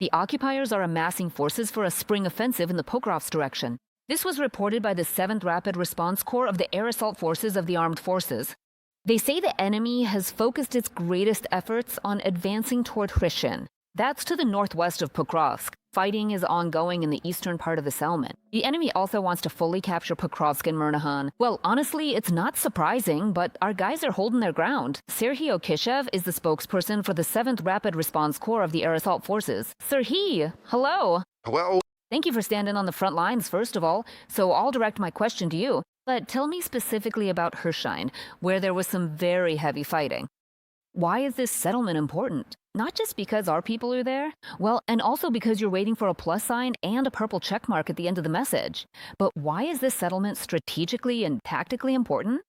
The occupiers are amassing forces for a spring offensive in the Pokrovsk direction. This was reported by the 7th Rapid Response Corps of the Air Assault Forces of the Armed Forces. They say the enemy has focused its greatest efforts on advancing toward Vyshne. That's to the northwest of Pokrovsk. Fighting is ongoing in the eastern part of the settlement. The enemy also wants to fully capture Pokrovsk and Myrnahan. Well, honestly, it's not surprising, but our guys are holding their ground. Serhiy Okishev is the spokesperson for the 7th Rapid Response Corps of the Air Assault Forces. Serhiy, hello. Hello. Thank you for standing on the front lines, first of all. So I'll direct my question to you. But tell me specifically about Vyshne, where there was some very heavy fighting. Why is this settlement important? Not just because our people are there, well, and also because you're waiting for a plus sign and a purple check mark at the end of the message. But why is this settlement strategically and tactically important?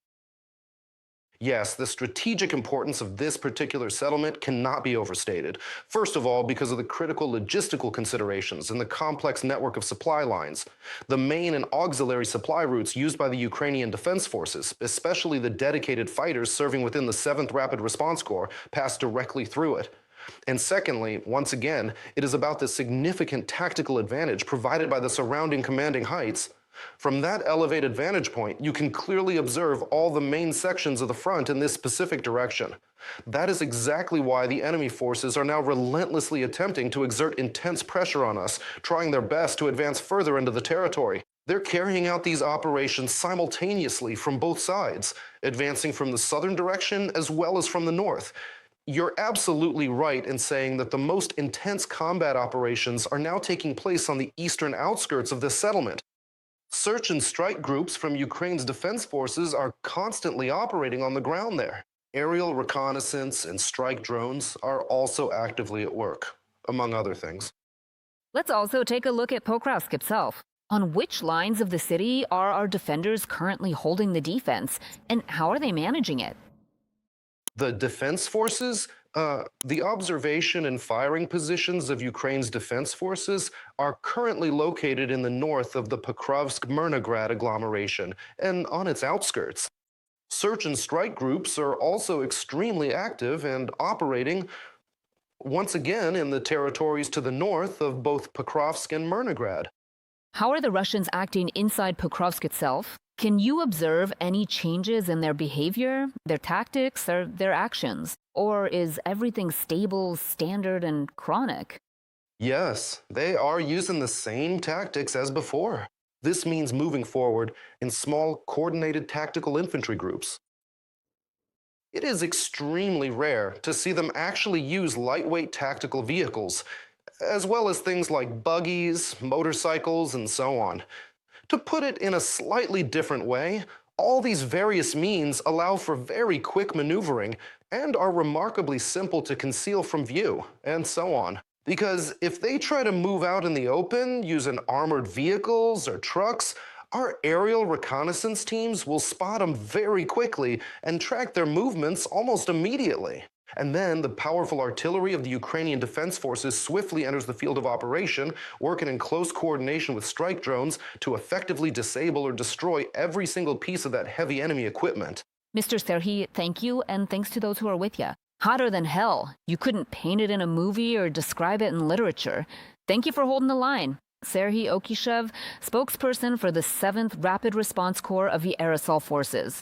Yes, the strategic importance of this particular settlement cannot be overstated. First of all, because of the critical logistical considerations and the complex network of supply lines. The main and auxiliary supply routes used by the Ukrainian Defense Forces, especially the dedicated fighters serving within the 7th Rapid Response Corps, pass directly through it. And secondly, once again, it is about the significant tactical advantage provided by the surrounding commanding heights. From that elevated vantage point, you can clearly observe all the main sections of the front in this specific direction. That is exactly why the enemy forces are now relentlessly attempting to exert intense pressure on us, trying their best to advance further into the territory. They're carrying out these operations simultaneously from both sides, advancing from the southern direction as well as from the north. You're absolutely right in saying that the most intense combat operations are now taking place on the eastern outskirts of this settlement. Search and strike groups from Ukraine's defense forces are constantly operating on the ground there. Aerial reconnaissance and strike drones are also actively at work, among other things. Let's also take a look at Pokrovsk itself. On which lines of the city are our defenders currently holding the defense, and how are they managing it? The defense forces, the observation and firing positions of Ukraine's defense forces are currently located in the north of the Pokrovsk-Myrnograd agglomeration and on its outskirts. Search and strike groups are also extremely active and operating once again in the territories to the north of both Pokrovsk and Myrnograd. How are the Russians acting inside Pokrovsk itself? Can you observe any changes in their behavior, their tactics, or their actions? Or is everything stable, standard, and chronic? Yes, they are using the same tactics as before. This means moving forward in small, coordinated tactical infantry groups. It is extremely rare to see them actually use lightweight tactical vehicles, as well as things like buggies, motorcycles, and so on. To put it in a slightly different way, all these various means allow for very quick maneuvering and are remarkably simple to conceal from view, and so on. Because if they try to move out in the open using armored vehicles or trucks, our aerial reconnaissance teams will spot them very quickly and track their movements almost immediately. And then the powerful artillery of the Ukrainian Defense Forces swiftly enters the field of operation, working in close coordination with strike drones to effectively disable or destroy every single piece of that heavy enemy equipment. Mr. Serhiy, thank you, and thanks to those who are with you. Hotter than hell. You couldn't paint it in a movie or describe it in literature. Thank you for holding the line. Serhiy Okishev, spokesperson for the 7th Rapid Response Corps of the Air Assault Forces.